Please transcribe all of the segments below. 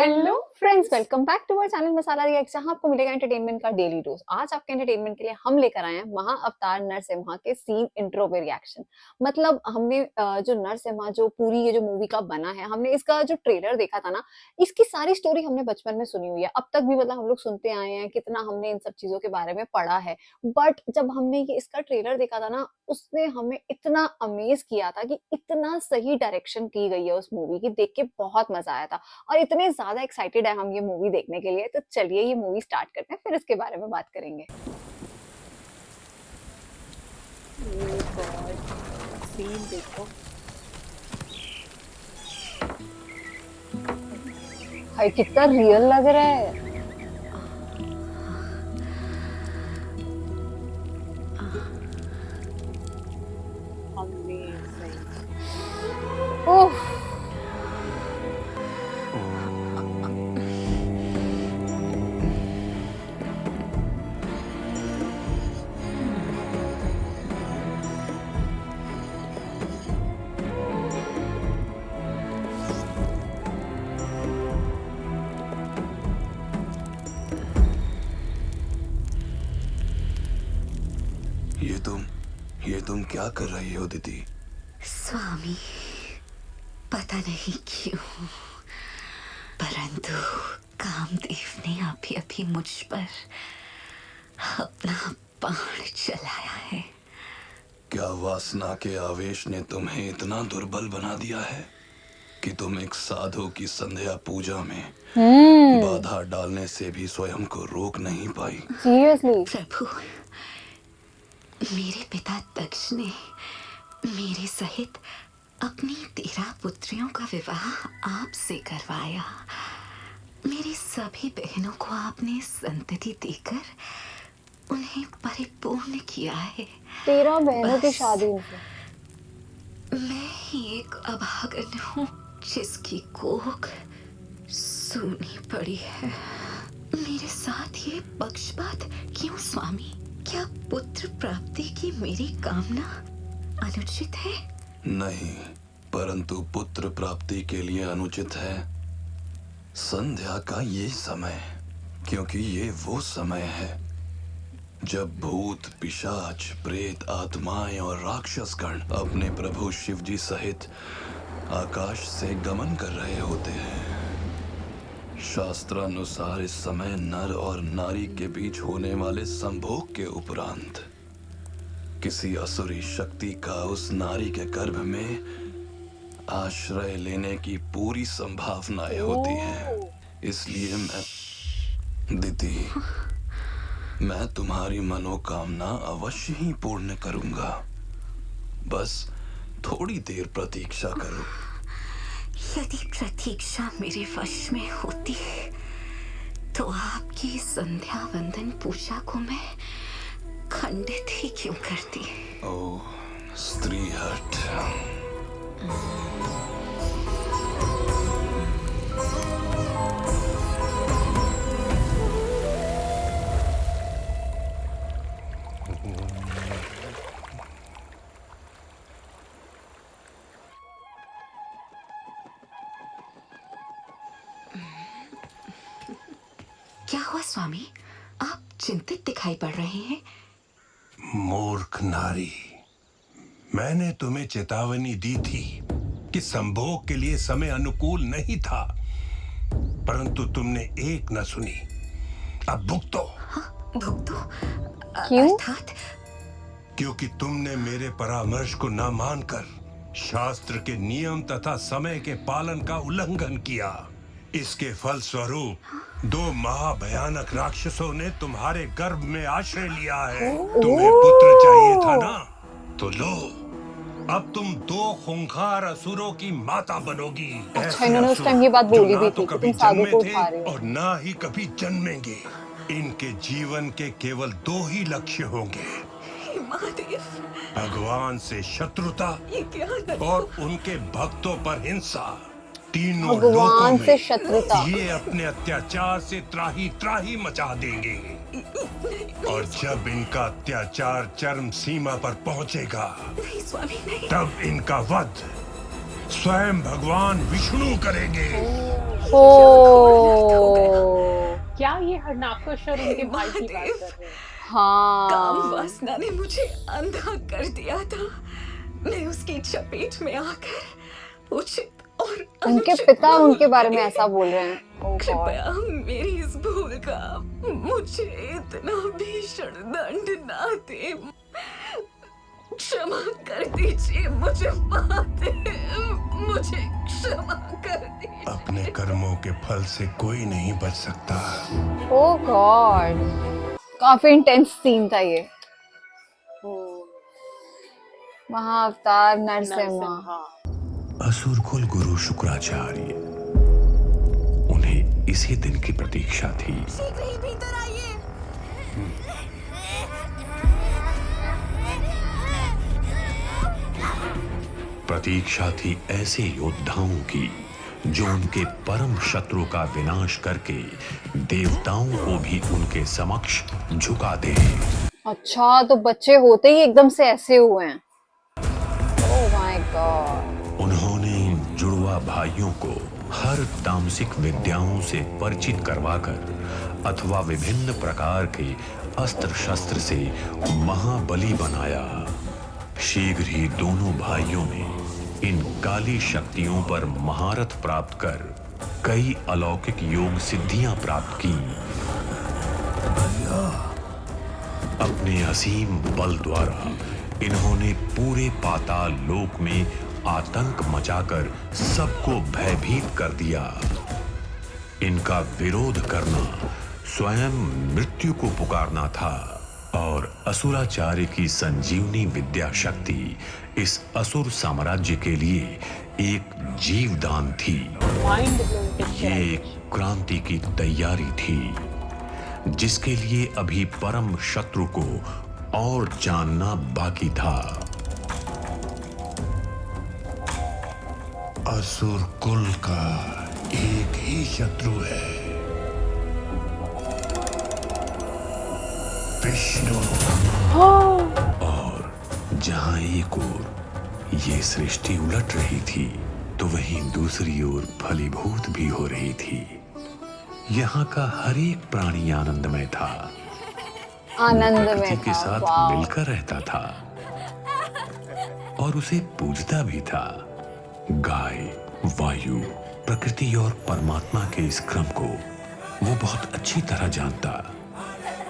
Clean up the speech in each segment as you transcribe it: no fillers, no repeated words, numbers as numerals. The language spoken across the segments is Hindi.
Hello friends, welcome back to our channel Masala reacts, जहां आपको मिलेगा एंटरटेनमेंट का डेली डोज। आज आपके एंटरटेनमेंट के लिए हम लेकर आए हैं महाअवतार नरसिम्हा के सीन इंट्रो पे रिएक्शन। मतलब हमने जो नरसिम्हा जो पूरी ये जो मूवी का बना है, हमने इसका जो ट्रेलर देखा था ना, इसकी सारी स्टोरी हमने बचपन में सुनी हुई है। अब तक भी मतलब हम लोग सुनते आए हैं, कितना हमने इन सब चीजों के बारे में पढ़ा है। बट जब हमने ये इसका ट्रेलर देखा था ना, उसने हमें इतना अमेज किया था कि इतना सही डायरेक्शन की गई है उस मूवी की, देख के बहुत मजा आया था। और इतने ज़्यादा एक्साइटेड है हम ये मूवी देखने के लिए, तो चलिए ये मूवी स्टार्ट करते हैं, फिर इसके बारे में बात करेंगे। ओह गॉड, सीन देखो भाई, कितना रियल लग रहा है। ओह, ये तुम क्या कर रही हो दीदी? स्वामी, पता नहीं क्यों, परंतु कामदेव ने अभी अभी मुझ पर अपना बाण चलाया है। क्या वासना के आवेश ने तुम्हें इतना दुर्बल बना दिया है कि तुम एक साधु की संध्या पूजा में बाधा डालने से भी स्वयं को रोक नहीं पाई? सीरियसली प्रभु, मेरे पिता दक्ष ने मेरे सहित अपनी 13 पुत्रियों का विवाह आपसे करवाया। मेरी सभी बहनों को आपने संतति देकर उन्हें परिपूर्ण किया है। 13 बहनों की बस शादी में मैं ही एक अभागन हूँ जिसकी कोख सूनी पड़ी है। मेरे साथ ये पक्षपात क्यों स्वामी? क्या पुत्र प्राप्ति की मेरी कामना अनुचित है? नहीं, परंतु पुत्र प्राप्ति के लिए अनुचित है संध्या का ये समय, क्योंकि ये वो समय है जब भूत, पिशाच, प्रेत, आत्माएं और राक्षस गण अपने प्रभु शिव जी सहित आकाश से गमन कर रहे होते हैं। शास्त्रानुसार इस समय नर और नारी के बीच होने वाले संभोग के उपरांत किसी असुरी शक्ति का उस नारी के गर्भ में आश्रय लेने की पूरी संभावनाएं होती हैं। इसलिए दीदी, मैं तुम्हारी मनोकामना अवश्य ही पूर्ण करूंगा। बस थोड़ी देर प्रतीक्षा करो। यदि प्रतीक्षा मेरे वश में होती तो आपकी संध्या वंदन पूजा को मैं खंडित ही क्यों करती? ओह स्त्री हट। क्या हुआ स्वामी? आप चिंतित दिखाई पड़ रहे हैं। मूर्ख नारी, मैंने तुम्हें चेतावनी दी थी कि संभोग के लिए समय अनुकूल नहीं था, परंतु तुमने एक न सुनी। अब भुगतो। भुगतो? क्यों? अर्थात? क्योंकि तुमने मेरे परामर्श को न मानकर शास्त्र के नियम तथा समय के पालन का उल्लंघन किया। इसके फल स्वरूप 2 महाभयानक राक्षसों ने तुम्हारे गर्भ में आश्रय लिया है। तुम्हें पुत्र चाहिए था ना, तो लो, अब तुम 2 खूंखार असुरों की माता बनोगी। अच्छा, इन्होंने उस टाइम ये बात बोली भी थी कि कभी तुम साधु जन्मे को थे उठा रहे हो। और ना ही कभी जन्मेंगे। इनके जीवन के केवल 2 ही लक्ष्य होंगे, महादेव, भगवान से शत्रुता ये क्या? और उनके भक्तों पर हिंसा। तीनों भगवान लोकों से में शत्रुता। ये अपने अत्याचार से त्राही त्राही मचा देंगे, और जब इनका अत्याचार चरम सीमा पर पहुंचेगा, नहीं स्वामी, नहीं। तब इनका वध स्वयं भगवान विष्णु करेंगे। ओ हरनाकुश और उनके भाई की बात महादेव। कर रहे हैं। काम हाँ वासना ने मुझे अंधा कर दिया था। मैं उसकी चपेट में आकर उचित और उनके अनुचित पिता भूल उनके बारे में गई। ऐसा बोल रहे हैं। ओह गॉड। कृपया मेरी इस भूल का मुझे इतना भीषण दंड ना दे। क्षमा कर दीजिए मुझे महादेव, मुझे क्षमा कर दीजिए। अपने कर्मों के फल से कोई नहीं बच सकता। ओह गॉड, काफी इंटेंस सीन था ये। महाअवतार नरसिम्हा। नरसिम्हा। असुरकुल गुरु शुक्राचार्य, उन्हें इसी दिन की प्रतीक्षा थी। शीघ्र ही भीतर आइए। प्रतीक्षा थी ऐसे योद्धाओं की जो उनके परम शत्रु का विनाश करके देवताओं को भी उनके समक्ष झुका दे। अच्छा, तो बच्चे होते ही एकदम से ऐसे हुए हैं। Oh my God. उन्होंने इन जुड़वा भाइयों को हर तामसिक विद्याओं से परिचित करवाकर अथवा विभिन्न प्रकार के अस्त्र शस्त्र से महाबली बनाया। शीघ्र ही दोनों भाइयों ने इन काली शक्तियों पर महारत प्राप्त कर कई अलौकिक योग सिद्धियां प्राप्त की। अपने असीम बल द्वारा इन्होंने पूरे पाताल लोक में आतंक मचाकर सबको भयभीत कर दिया। इनका विरोध करना स्वयं मृत्यु को पुकारना था और असुराचार्य की संजीवनी विद्या शक्ति इस असुर साम्राज्य के लिए एक जीवदान थी। Mind blowing. ये एक क्रांति की तैयारी थी जिसके लिए अभी परम शत्रु को और जानना बाकी था। असुर कुल का एक ही शत्रु है, विष्णु। और जहां एक ओर ये सृष्टि उलट रही थी तो वहीं दूसरी ओर फलीभूत भी हो रही थी। यहाँ का हर एक प्राणी आनंदमय था, आनंद प्रकृति में के था। साथ वाव। मिलकर रहता था और उसे पूजता भी था। गाय, वायु, प्रकृति और परमात्मा के इस क्रम को वो बहुत अच्छी तरह जानता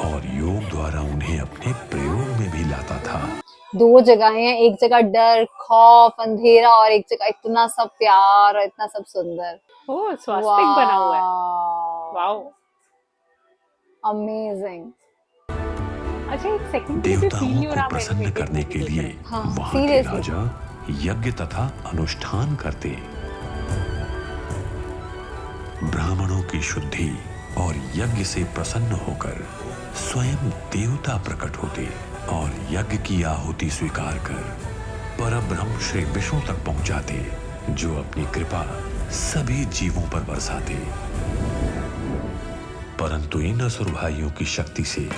और योग द्वारा उन्हें अपने प्रयोग में भी लाता था। दो जगहें हैं, एक जगह डर, खौफ, अंधेरा और एक जगह इतना सब प्यार और इतना सब सुंदर। ओह, स्वास्तिक बना हुआ है। वाव, वाओ। अमेजिंग। अच्छा, एक सेकंड के लिए फील देवताओं नहीं हो को रहा प्रसन्न मेडिटेटिव करने के लिए meditation। हाँ, वहां के seriously। राजा यज्ञ तथा अनुष्ठान करते। ब्राह्मणों की शुद्धि और यज्ञ से प्रसन्न होकर स्वयं देवता प्रकट होते और यज्ञ की आहुति स्वीकार कर परब्रह्म श्री विष्णु तक पहुंचाते, जो अपनी कृपा सभी जीवों पर बरसाते। परंतु इन असुर भाइयों की शक्ति से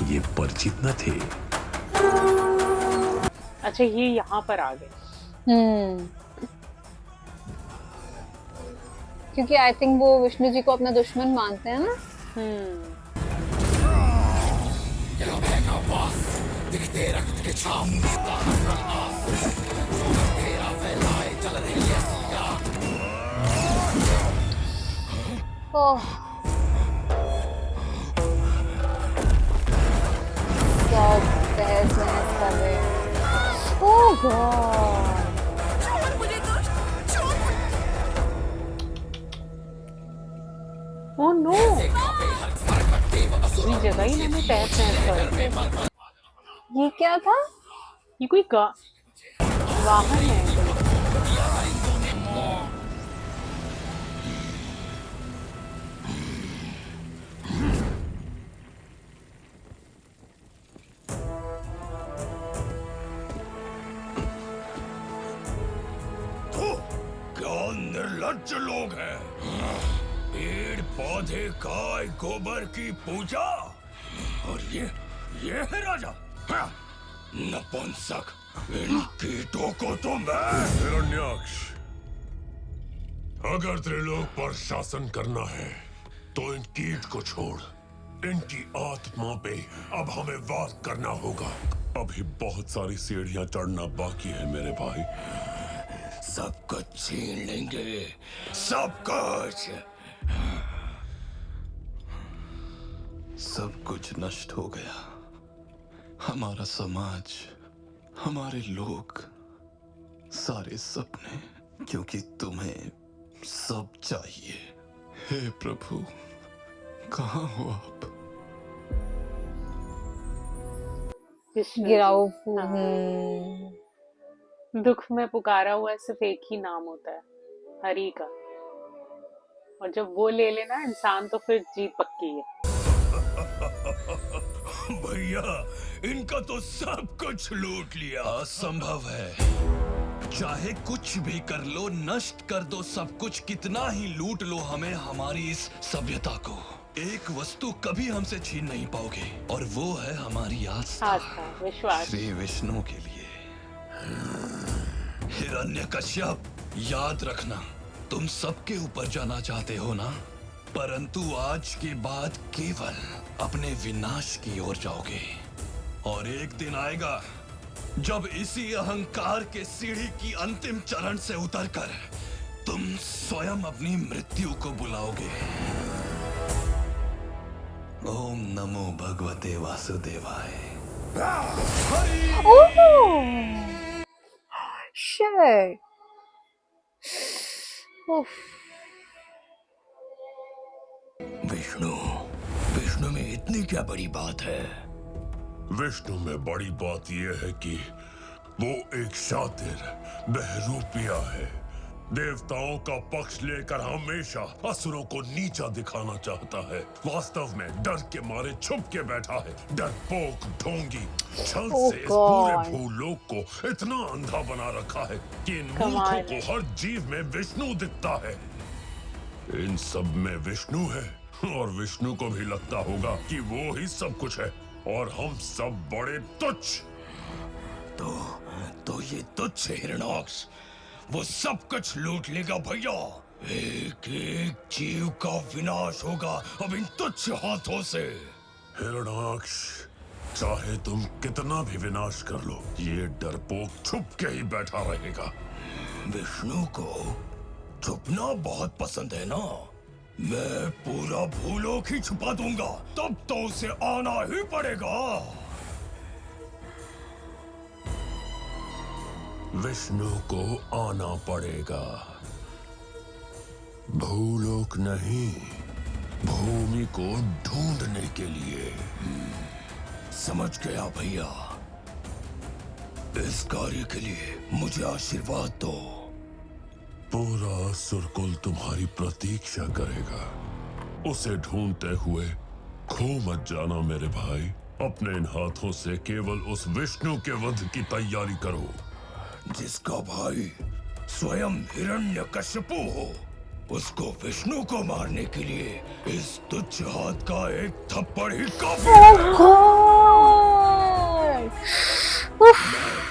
ये परिचित न थे। अच्छा, ये यहाँ पर आ गए। क्योंकि आई थिंक वो विष्णु जी को अपना दुश्मन मानते हैं ना। ओह, सब तहस नहस कर रहे हैं। ओह गॉड। ओह नो, पूरी जगह ही इन्होंने तहस नहस कर दी। ये क्या था? ये कोई वाहन है कोई। क्या निर्लज्ज लोग हैं। पेड़ पौधे गाय गोबर की पूजा और ये है राजा। हाँ, नपुंसक, इन कीटों को तो मैं। हिरण्याक्ष, अगर त्रिलोक पर शासन करना है तो इन कीट को छोड़ इनकी आत्मा पे अब हमें वार करना होगा। अभी बहुत सारी सीढ़ियां चढ़ना बाकी है मेरे भाई। सब कुछ छीन लेंगे, सब कुछ। सब कुछ नष्ट हो गया, हमारा समाज, हमारे लोग, सारे सपने, क्योंकि तुम्हें सब चाहिए। हे प्रभु, कहाँ हो आप? विष्णु गिराओ जी। फूल। हाँ, दुख में पुकारा हुआ सिर्फ एक ही नाम होता है, हरि का। और जब वो ले लेना इंसान तो फिर जीत पक्की है। भैया, इनका तो सब कुछ लूट लिया। असंभव है, चाहे कुछ भी कर लो, नष्ट कर दो सब कुछ, कितना ही लूट लो हमें, हमारी इस सभ्यता को एक वस्तु कभी हमसे छीन नहीं पाओगे, और वो है हमारी आस्था आस्था, विश्वास। श्री विष्णु के लिए। हिरण्यकश्यप, याद रखना, तुम सबके ऊपर जाना चाहते हो ना, परंतु आज के बाद केवल अपने विनाश की ओर जाओगे। और एक दिन आएगा जब इसी अहंकार के सीढ़ी की अंतिम चरण से उतरकर तुम स्वयं अपनी मृत्यु को बुलाओगे। ओम नमो भगवते वासुदेवाय। Oh shit. उफ। विष्णु, विष्णु में इतनी क्या बड़ी बात है? विष्णु में बड़ी बात यह है कि वो एक शातिर बहरूपिया है। देवताओं का पक्ष लेकर हमेशा असुरों को नीचा दिखाना चाहता है। वास्तव में डर के मारे छुप के बैठा है। डरपोक ढोंगी छल Oh से इस पूरे God. भूलोक को इतना अंधा बना रखा है कि इन कमाल मूर्खों है। को हर जीव में विष्णु दिखता है। इन सब में विष्णु है, और विष्णु को भी लगता होगा कि वो ही सब कुछ है, और हम सब बड़े तुच्छ। तो ये तुच्छ हिरणाक्ष वो सब कुछ लूट लेगा भैया। एक एक जीव का विनाश होगा अब इन तुच्छ हाथों से। हिरणाक्ष, चाहे तुम कितना भी विनाश कर लो, ये डरपोक छुप के ही बैठा रहेगा। विष्णु को छुपना बहुत पसंद है ना। मैं पूरा भूलोक ही छुपा दूंगा, तब तो उसे आना ही पड़ेगा। विष्णु को आना पड़ेगा। भूलोक नहीं, भूमि को ढूंढने के लिए। समझ गया भैया। इस कार्य के लिए मुझे आशीर्वाद दो। पूरा असुरकुल तुम्हारी प्रतीक्षा करेगा। उसे ढूंढते हुए खो मत जाना मेरे भाई। अपने इन हाथों से केवल उस विष्णु के वध की तैयारी करो जिसका भाई स्वयं हिरण्यकश्यपु हो। उसको विष्णु को मारने के लिए इस तुच्छ हाथ का एक थप्पड़ ही काफी है। God. मैं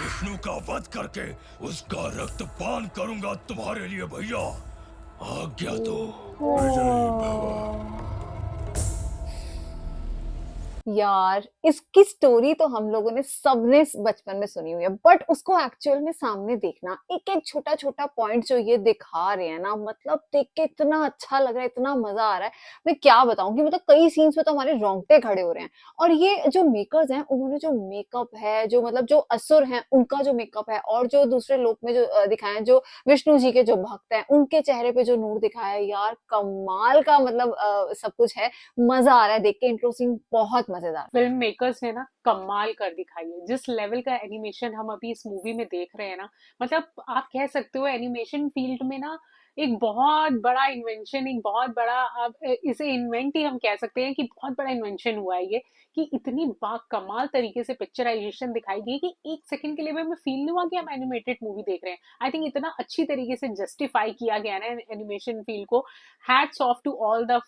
विष्णु का वध करके उसका रक्तपान करूंगा तुम्हारे लिए भैया। आज्ञा दो। विजयी भव। यार, इसकी स्टोरी तो हम लोगों ने सबने बचपन में सुनी हुई है, बट उसको एक्चुअल में सामने देखना, एक एक छोटा छोटा पॉइंट जो ये दिखा रहे हैं ना, मतलब देख के इतना अच्छा लग रहा है, इतना मजा आ रहा है। मैं क्या बताऊं कि मतलब कई सीन्स में तो हमारे रोंगटे खड़े हो रहे हैं। और ये जो मेकर्स हैं, उन्होंने जो मेकअप है, जो मतलब जो असुर हैं उनका जो मेकअप है, और जो दूसरे लोक में जो दिखाए हैं, जो विष्णु जी के जो भक्त हैं उनके चेहरे पे जो नूर दिखाया है, यार कमाल का, मतलब सब कुछ है। मजा आ रहा है देख के, इंट्रो सीन बहुत मजेदार। फिल्म मेकर्स ने ना कमाल कर दिखाई है। जिस लेवल का एनिमेशन हम अभी इस मूवी में देख रहे हैं ना, मतलब आप कह सकते हो एनिमेशन फील्ड में ना एक बहुत बड़ा इन्वेंशन, एक बहुत बड़ा, आप इसे इन्वेंट ही हम कह सकते हैं कि बहुत बड़ा इन्वेंशन हुआ है ये, कि इतनी कमाल तरीके से पिक्चराइजेशन दिखाई गई कि एक सेकंड के लिए भी हमें फील नहीं हुआ कि हम एनिमेटेड मूवी देख रहे हैं। आई थिंक इतना अच्छी तरीके से जस्टिफाई किया गया ना एनिमेशन फील्ड को। Hats off to all the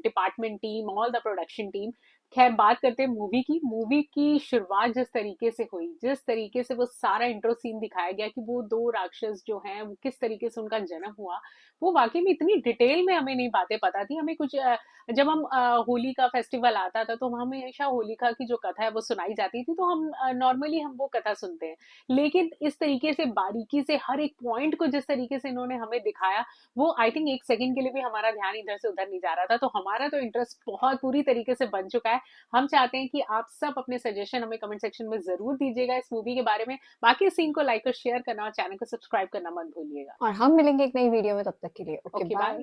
department team, all the production team. खैर बात करते हैं मूवी की शुरुआत जिस तरीके से हुई, जिस तरीके से वो सारा इंट्रो सीन दिखाया गया कि वो दो राक्षस जो हैं वो किस तरीके से उनका जन्म हुआ, वो वाकई में इतनी डिटेल में हमें नहीं बातें पता थी। हमें कुछ जब हम होली का फेस्टिवल आता था तो हमें हमेशा होलिका की जो कथा है वो सुनाई जाती थी, तो हम नॉर्मली हम वो कथा सुनते हैं। लेकिन इस तरीके से बारीकी से हर एक पॉइंट को जिस तरीके से इन्होंने हमें दिखाया, वो आई थिंक एक सेकंड के लिए भी हमारा ध्यान इधर से उधर नहीं जा रहा था। तो हमारा तो इंटरेस्ट बहुत पूरी तरीके से बन चुका है। हम चाहते हैं कि आप सब अपने सजेशन हमें कमेंट सेक्शन में जरूर दीजिएगा इस मूवी के बारे में। बाकी इस सीन को लाइक और शेयर करना और चैनल को सब्सक्राइब करना मत भूलिएगा। और हम मिलेंगे एक नई वीडियो में, तब तक के लिए ओके ओके बाय। बाय।